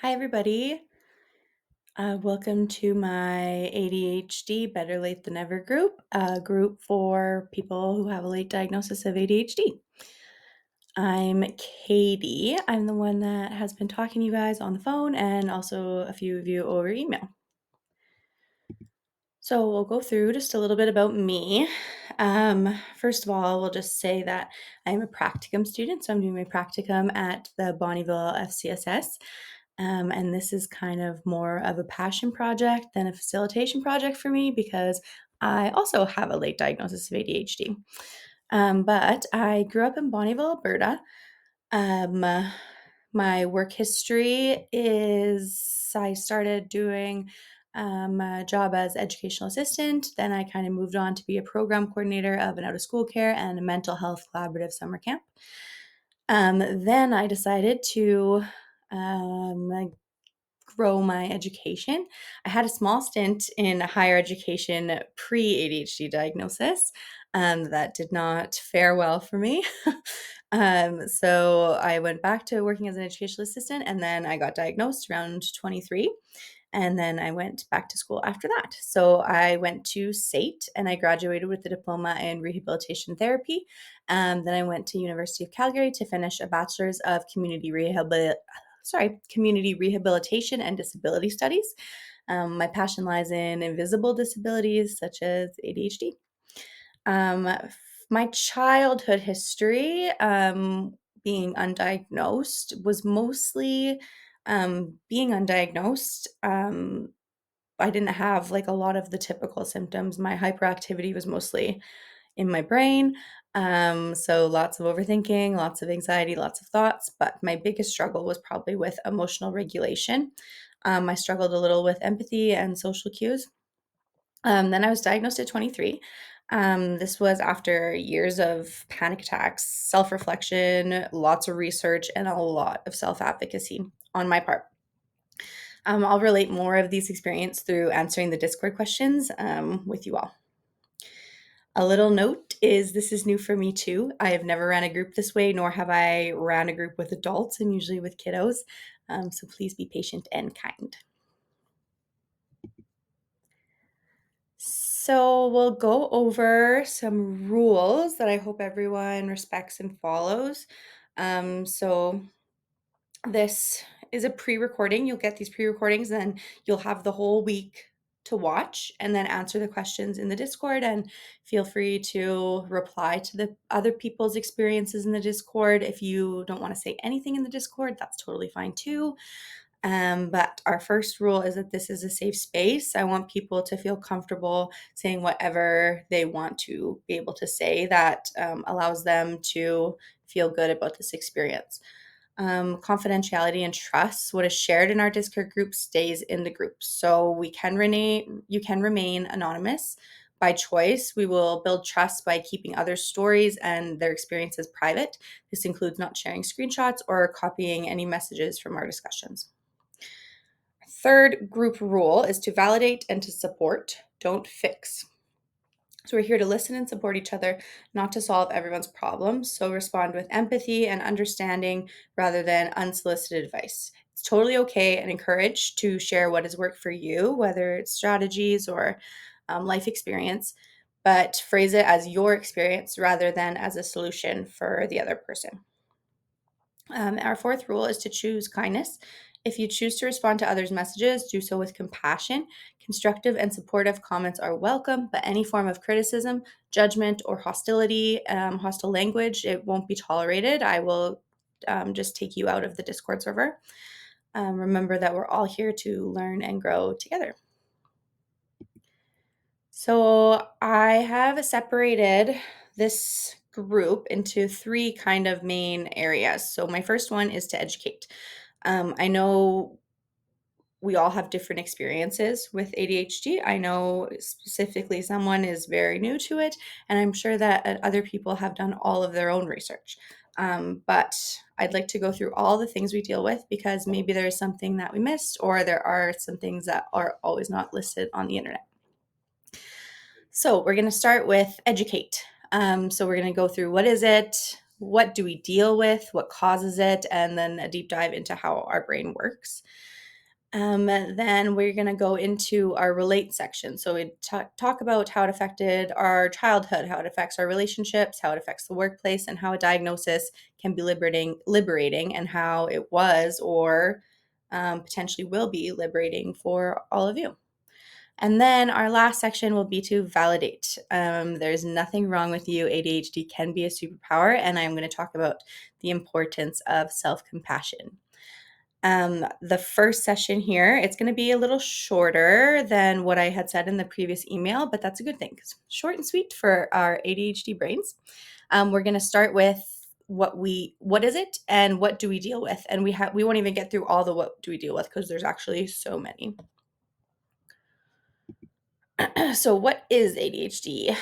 Hi, everybody. Welcome to my ADHD Better Late Than Ever group, a group for people who have a late diagnosis of ADHD. I'm Katie. I'm the one that has been talking to you guys on the phone and also a few of you over email. So we'll go through just a little bit about me. First of all, we'll just say that I'm a practicum student, so I'm doing my practicum at the Bonnyville FCSS. And this is kind of more of a passion project than a facilitation project for me because I also have a late diagnosis of ADHD. But I grew up in Bonnyville, Alberta. Um, my work history is I started doing a job as educational assistant. Then I kind of moved on to be a program coordinator of an out of school care and a mental health collaborative summer camp. Then I decided to grow my education. I had a small stint in higher education pre ADHD diagnosis. That did not fare well for me. So I went back to working as an educational assistant and then I got diagnosed around 23. And then I went back to school after that. So I went to SAIT and I graduated with a diploma in rehabilitation therapy. Then I went to University of Calgary to finish a bachelor's of community rehabilitation and disability studies. My passion lies in invisible disabilities such as ADHD. My childhood history, being undiagnosed, was mostly being undiagnosed. I didn't have like a lot of the typical symptoms. My hyperactivity was mostly in my brain. So lots of overthinking, lots of anxiety, lots of thoughts. But my biggest struggle was probably with emotional regulation. I struggled a little with empathy and social cues. Then I was diagnosed at 23. This was after years of panic attacks, self reflection, lots of research, and a lot of self advocacy on my part. I'll relate more of these experiences through answering the Discord questions with you all. A little note is this is new for me too. I have never ran a group this way, nor have I ran a group with adults. I'm usually with kiddos. So please be patient and kind. So we'll go over some rules that I hope everyone respects and follows. So this is a pre-recording. You'll get these pre-recordings, then you'll have the whole week to watch and then answer the questions in the Discord, and feel free to reply to the other people's experiences in the Discord. If you don't want to say anything in the Discord, that's totally fine too. But our first rule is that this is a safe space. I want people to feel comfortable saying whatever they want to be able to say that allows them to feel good about this experience. Confidentiality and trust. What is shared in our Discord group stays in the group. So you can remain anonymous by choice. We will build trust by keeping others' stories and their experiences private. This includes not sharing screenshots or copying any messages from our discussions. Third group rule is to validate and to support, don't fix. So we're here to listen and support each other, not to solve everyone's problems. So respond with empathy and understanding rather than unsolicited advice. It's totally okay and encouraged to share what has worked for you, whether it's strategies or life experience, but phrase it as your experience rather than as a solution for the other person. Our fourth rule is to choose kindness. If you choose to respond to others' messages, do so with compassion. Constructive and supportive comments are welcome, but any form of criticism, judgment, or hostility, hostile language, it won't be tolerated. I will just take you out of the Discord server. Remember that we're all here to learn and grow together. So I have separated this group into three kind of main areas. So my first one is to educate. I know we all have different experiences with ADHD. I know specifically someone is very new to it, and I'm sure that other people have done all of their own research. But I'd like to go through all the things we deal with because maybe there's something that we missed, or there are some things that are always not listed on the internet. So we're going to start with educate. So we're going to go through what is it, what do we deal with, what causes it, and then a deep dive into how our brain works. Then we're going to go into our relate section. So we talk about how it affected our childhood, how it affects our relationships, how it affects the workplace, and how a diagnosis can be liberating, and how it was or potentially will be liberating for all of you. And then our last section will be to validate. There's nothing wrong with you. ADHD can be a superpower, and I'm going to talk about the importance of self-compassion. The first session here, it's going to be a little shorter than what I had said in the previous email, but that's a good thing because short and sweet for our ADHD brains. We're going to start with what is it and what do we deal with, and we won't even get through all the what do we deal with because there's actually so many. So what is ADHD?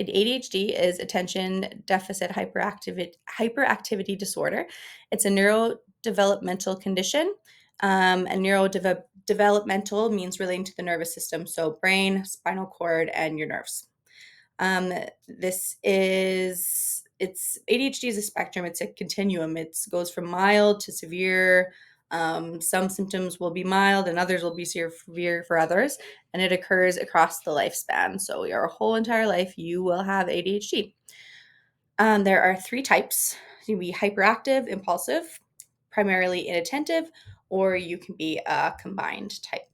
ADHD is attention deficit hyperactivity disorder. It's a neurodevelopmental condition. And neurodevelopmental means relating to the nervous system, so brain, spinal cord, and your nerves. This is it's ADHD is a spectrum. It's a continuum. It goes from mild to severe. Some symptoms will be mild and others will be severe for others, and it occurs across the lifespan. So your whole entire life, you will have ADHD. There are 3 types. You can be hyperactive, impulsive, primarily inattentive, or you can be a combined type.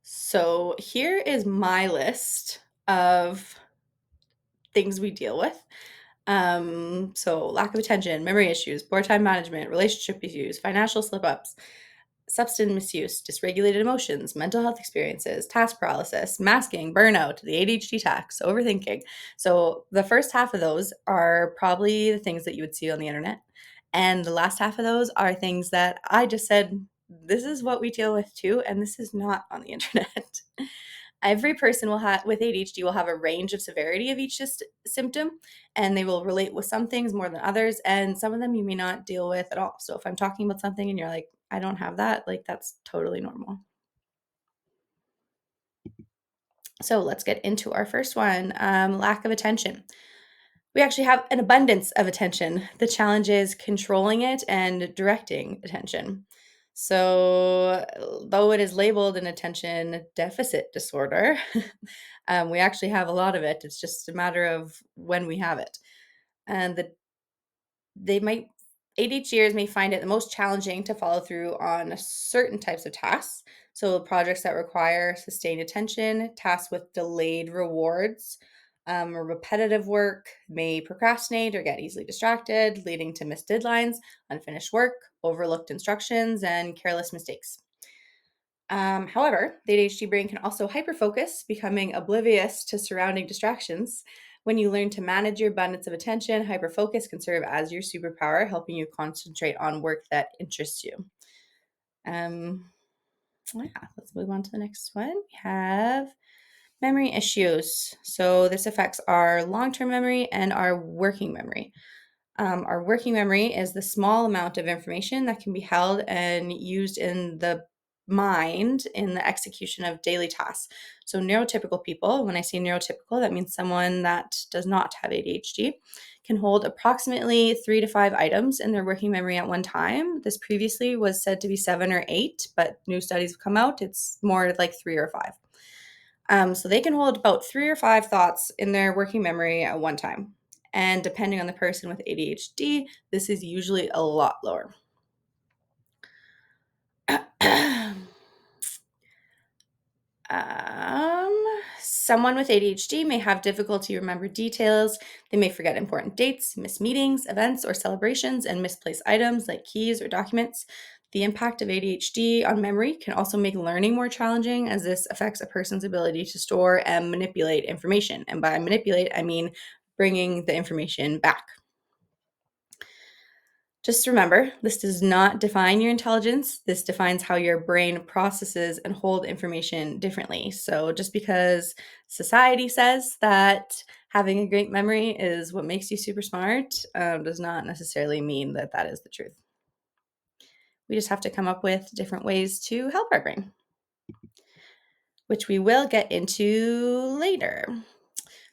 So here is my list of things we deal with. So lack of attention, memory issues, poor time management, relationship issues, financial slip-ups, substance misuse, dysregulated emotions, mental health experiences, task paralysis, masking, burnout, the ADHD tax, overthinking. So the first half of those are probably the things that you would see on the internet. And the last half of those are things that I just said, this is what we deal with too, and this is not on the internet. Every person with ADHD will have a range of severity of each symptom, and they will relate with some things more than others, and some of them you may not deal with at all. So if I'm talking about something and you're like, I don't have that, like that's totally normal. So let's get into our first one, lack of attention. We actually have an abundance of attention. The challenge is controlling it and directing attention. So, though it is labeled an attention deficit disorder, we actually have a lot of it. It's just a matter of when we have it. And they might ADHDers may find it the most challenging to follow through on certain types of tasks. So projects that require sustained attention, tasks with delayed rewards, or repetitive work may procrastinate or get easily distracted, leading to missed deadlines, unfinished work, overlooked instructions, and careless mistakes. However, the ADHD brain can also hyperfocus, becoming oblivious to surrounding distractions. When you learn to manage your abundance of attention, hyperfocus can serve as your superpower, helping you concentrate on work that interests you. Um, yeah, let's move on to the next one. We have memory issues. So this affects our long-term memory and our working memory. Our working memory is the small amount of information that can be held and used in the mind in the execution of daily tasks. So, neurotypical people, when I say neurotypical, that means someone that does not have ADHD, can hold approximately 3 to 5 items in their working memory at one time. This previously was said to be 7 or 8, but new studies have come out. It's more like 3 or 5. So they can hold about 3 or 5 thoughts in their working memory at one time. And depending on the person with ADHD, this is usually a lot lower. Someone with ADHD may have difficulty remember details. They may forget important dates, miss meetings, events, or celebrations, and misplace items like keys or documents. The impact of ADHD on memory can also make learning more challenging, as this affects a person's ability to store and manipulate information. And by manipulate, I mean bringing the information back. Just remember, this does not define your intelligence. This defines how your brain processes and hold information differently. So just because society says that having a great memory is what makes you super smart, does not necessarily mean that that is the truth. We just have to come up with different ways to help our brain, which we will get into later.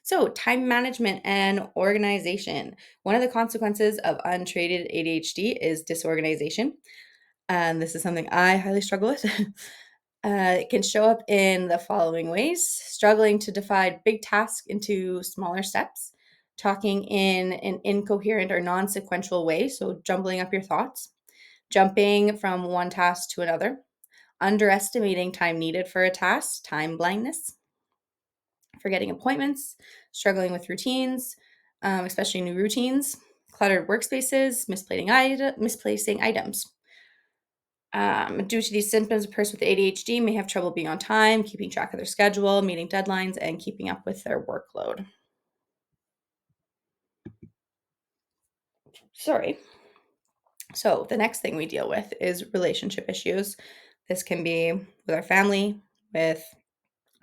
So, time management and organization. One of the consequences of untreated ADHD is disorganization. And this is something I highly struggle with. It can show up in the following ways: struggling to divide big tasks into smaller steps, talking in an incoherent or non sequential way, so jumbling up your thoughts, jumping from one task to another, underestimating time needed for a task, time blindness, forgetting appointments, struggling with routines, especially new routines, cluttered workspaces, misplacing items. Due to these symptoms, a person with ADHD may have trouble being on time, keeping track of their schedule, meeting deadlines, and keeping up with their workload. Sorry. So, the next thing we deal with is relationship issues. This can be with our family, with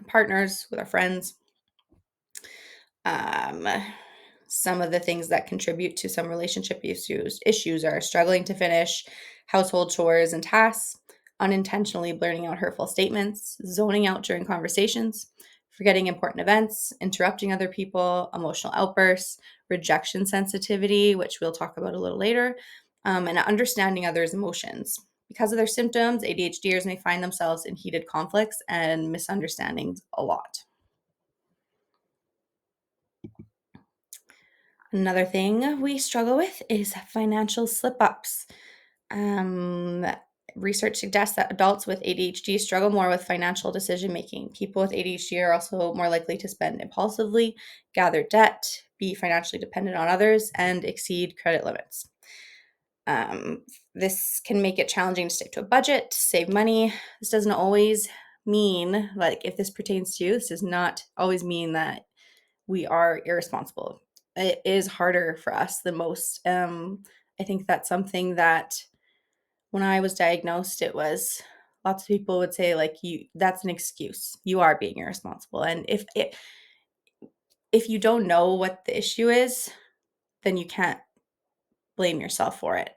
partners, with our friends. Um, some of the things that contribute to some relationship issues are struggling to finish household chores and tasks, unintentionally blurting out hurtful statements, zoning out during conversations, forgetting important events, interrupting other people, emotional outbursts, rejection sensitivity, which we'll talk about a little later, and understanding others' emotions. Because of their symptoms, ADHDers may find themselves in heated conflicts and misunderstandings a lot. Another thing we struggle with is financial slip ups. Um, Research suggests that adults with ADHD struggle more with financial decision making. People with ADHD are also more likely to spend impulsively, gather debt, be financially dependent on others, and exceed credit limits. Um, this can make it challenging to stick to a budget, save money. This doesn't always mean, like, if this pertains to you, this does not always mean that we are irresponsible. It is harder for us than most. I think that's something that when I was diagnosed, it was lots of people would say, like, you, that's an excuse. You are being irresponsible. And if you don't know what the issue is, then you can't blame yourself for it.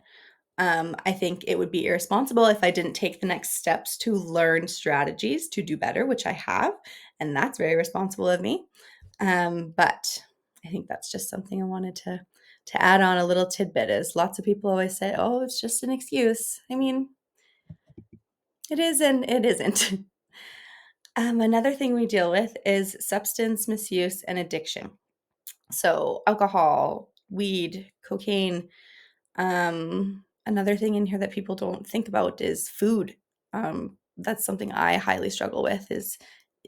I think it would be irresponsible if I didn't take the next steps to learn strategies to do better, which I have, and that's very responsible of me. But I think that's just something I wanted to add on a little tidbit is lots of people always say, "Oh, it's just an excuse." I mean, it is and it isn't. Another thing we deal with is substance misuse and addiction. So, alcohol, weed, cocaine. Another thing in here that people don't think about is food. That's something I highly struggle with is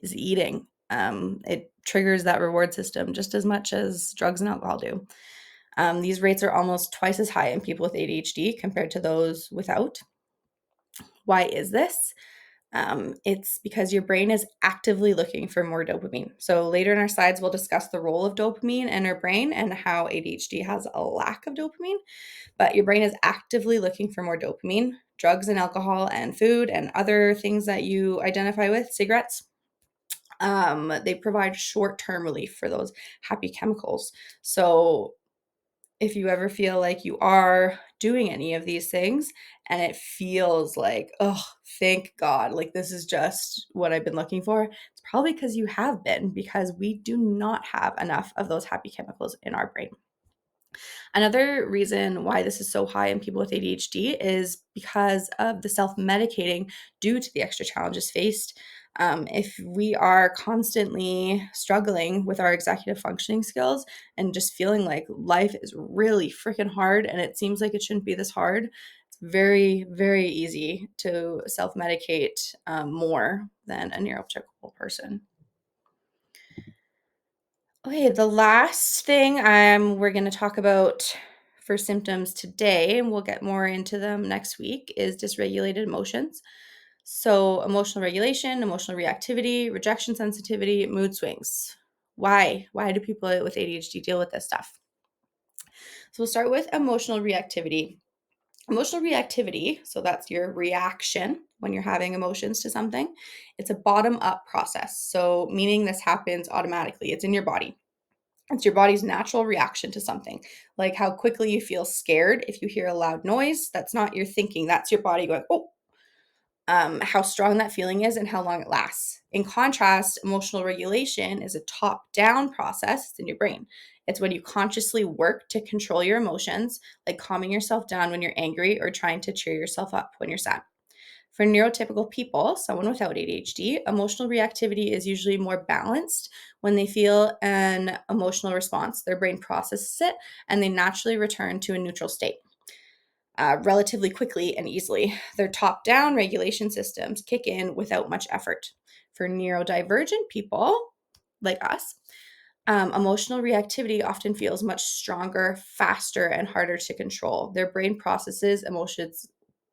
eating. It triggers that reward system just as much as drugs and alcohol do. These rates are almost twice as high in people with ADHD compared to those without. Why is this? It's because your brain is actively looking for more dopamine. So later in our slides, we'll discuss the role of dopamine in our brain and how ADHD has a lack of dopamine. But your brain is actively looking for more dopamine. Drugs and alcohol and food and other things that you identify with, cigarettes, they provide short-term relief for those happy chemicals. So if you ever feel like you are doing any of these things and it feels like, oh, thank God, like this is just what I've been looking for, it's probably because you have been, because we do not have enough of those happy chemicals in our brain. Another reason why this is so high in people with ADHD is because of the self medicating due to the extra challenges faced. If we are constantly struggling with our executive functioning skills and just feeling like life is really freaking hard and it seems like it shouldn't be this hard, it's very, very easy to self medicate more than a neurotypical person. Okay, the last thing we're going to talk about for symptoms today, and we'll get more into them next week, is dysregulated emotions. So, emotional regulation, emotional reactivity, rejection sensitivity, mood swings. Why? Why do people with ADHD deal with this stuff? So, we'll start with emotional reactivity. Emotional reactivity, so that's your reaction when you're having emotions to something, it's a bottom up process. So, meaning this happens automatically, it's in your body. It's your body's natural reaction to something, like how quickly you feel scared if you hear a loud noise. That's not your thinking, that's your body going, oh. how strong that feeling is and how long it lasts. In contrast, emotional regulation is a top down process in your brain. It's when you consciously work to control your emotions, like calming yourself down when you're angry or trying to cheer yourself up when you're sad. For neurotypical people, someone without ADHD, emotional reactivity is usually more balanced. When they feel an emotional response, their brain processes it and they naturally return to a neutral state relatively quickly and easily. Their top down regulation systems kick in without much effort. For neurodivergent people like us, emotional reactivity often feels much stronger, faster, and harder to control.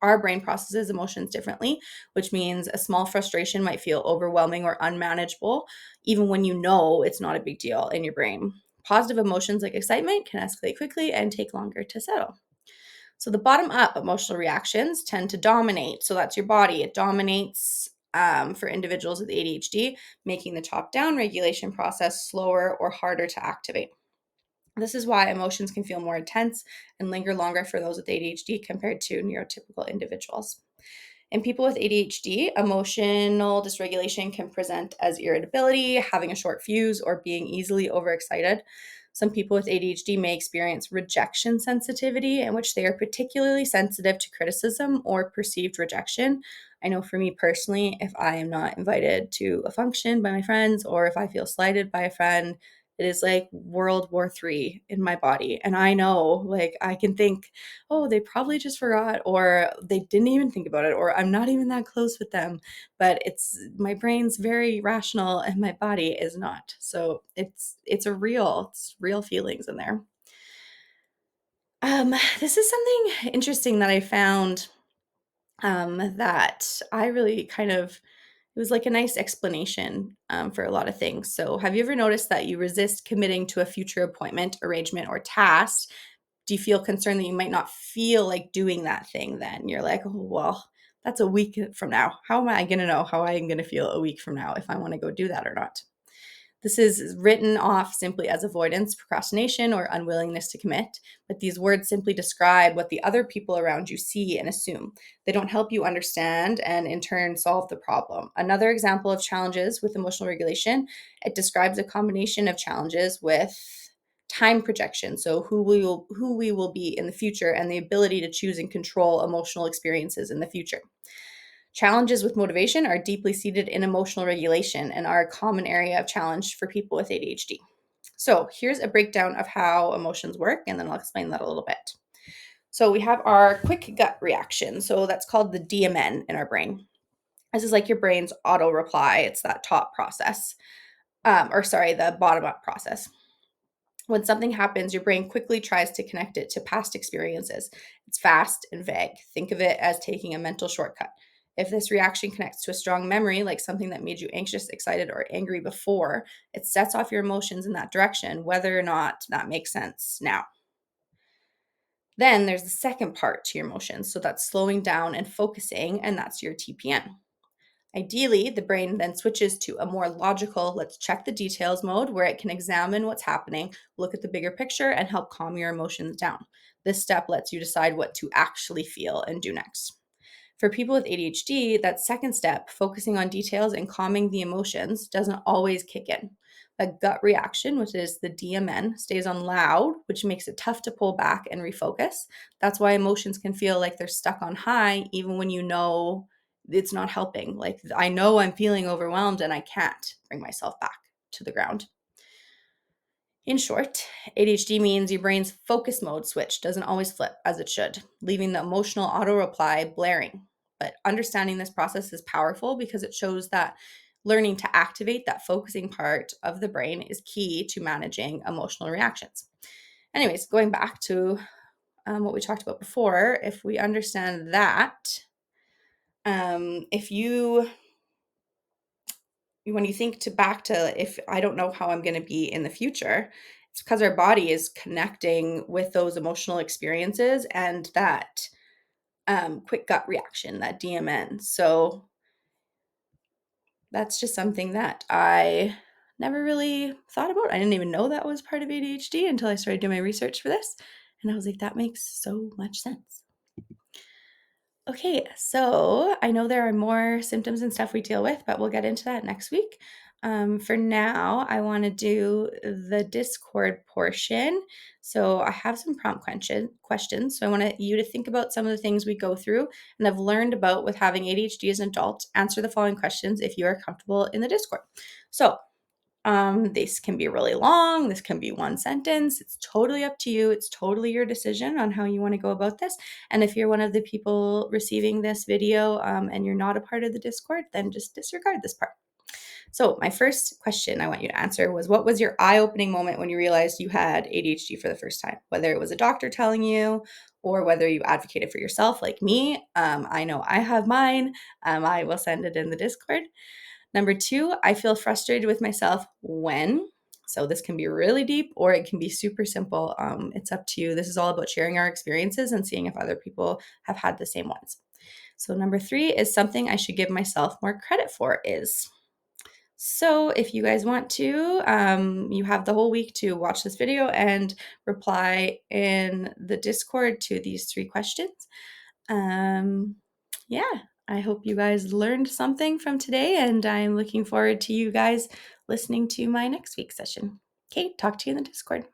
Our brain processes emotions differently, which means a small frustration might feel overwhelming or unmanageable, even when you know it's not a big deal in your brain. Positive emotions like excitement can escalate quickly and take longer to settle. So the bottom up emotional reactions tend to dominate. So that's your body. It dominates for individuals with ADHD, making the top down regulation process slower or harder to activate. This is why emotions can feel more intense and linger longer for those with ADHD compared to neurotypical individuals. In people with ADHD, emotional dysregulation can present as irritability, having a short fuse, or being easily overexcited. Some people with ADHD may experience rejection sensitivity, in which they are particularly sensitive to criticism or perceived rejection. I know for me personally, if I am not invited to a function by my friends or if I feel slighted by a friend, it is like World War III in my body. And I know, like, I can think, oh, they probably just forgot, or they didn't even think about it, or I'm not even that close with them. But it's my brain's very rational and my body is not. So it's real feelings in there. This is something interesting that I found that I really kind of it was like a nice explanation for a lot of things. So, have you ever noticed that you resist committing to a future appointment, arrangement, or task? Do you feel concerned that you might not feel like doing that thing then? You're like, oh, well, that's a week from now. How am I going to know how I am going to feel a week from now if I want to go do that or not? This is written off simply as avoidance, procrastination, or unwillingness to commit, but these words simply describe what the other people around you see and assume. They don't help you understand and in turn solve the problem. Another example of challenges with emotional regulation, it describes a combination of challenges with time projection, so who we will be in the future and the ability to choose and control emotional experiences in the future. Challenges with motivation are deeply seated in emotional regulation and are a common area of challenge for people with ADHD. So, here's a breakdown of how emotions work, and then I'll explain that a little bit. So, we have our quick gut reaction. So, that's called the DMN in our brain. This is like your brain's auto reply, it's that top process, the bottom up process. When something happens, your brain quickly tries to connect it to past experiences. It's fast and vague. Think of it as taking a mental shortcut. If this reaction connects to a strong memory, like something that made you anxious, excited, or angry before, it sets off your emotions in that direction, whether or not that makes sense now. Then there's the second part to your emotions. So that's slowing down and focusing, and that's your TPN. Ideally, the brain then switches to a more logical, let's check the details mode where it can examine what's happening, look at the bigger picture, and help calm your emotions down. This step lets you decide what to actually feel and do next. For people with ADHD, that second step, focusing on details and calming the emotions, doesn't always kick in. The gut reaction, which is the DMN, stays on loud, which makes it tough to pull back and refocus. That's why emotions can feel like they're stuck on high, even when you know it's not helping. Like, I know I'm feeling overwhelmed and I can't bring myself back to the ground. In short, ADHD means your brain's focus mode switch doesn't always flip as it should, leaving the emotional auto reply blaring. But understanding this process is powerful because it shows that learning to activate that focusing part of the brain is key to managing emotional reactions. Anyways, going back to what we talked about before, if we understand that, if you when you think to back to if I don't know how I'm going to be in the future, it's because our body is connecting with those emotional experiences and that quick gut reaction, that DMN. So that's just something that I never really thought about. I didn't even know that was part of ADHD until I started doing my research for this. And I was like, that makes so much sense. Okay, so I know there are more symptoms and stuff we deal with, but we'll get into that next week. For now, I want to do the Discord portion. So I have some prompt questions. So I want you to think about some of the things we go through and have learned about with having ADHD as an adult. Answer the following questions if you are comfortable in the Discord. So this can be really long. This can be one sentence. It's totally up to you. It's totally your decision on how you want to go about this. And if you're one of the people receiving this video and you're not a part of the Discord, then just disregard this part. So, my first question I want you to answer was, what was your eye opening moment when you realized you had ADHD for the first time? Whether it was a doctor telling you or whether you advocated for yourself, like me. I know I have mine. I will send it in the Discord. Number two, I feel frustrated with myself when. So this can be really deep or it can be super simple. It's up to you. This is all about sharing our experiences and seeing if other people have had the same ones. So number three is something I should give myself more credit for is. So if you guys want to, you have the whole week to watch this video and reply in the Discord to these three questions. Um, yeah, I hope you guys learned something from today, and I'm looking forward to you guys listening to my next week's session. Okay, talk to you in the Discord.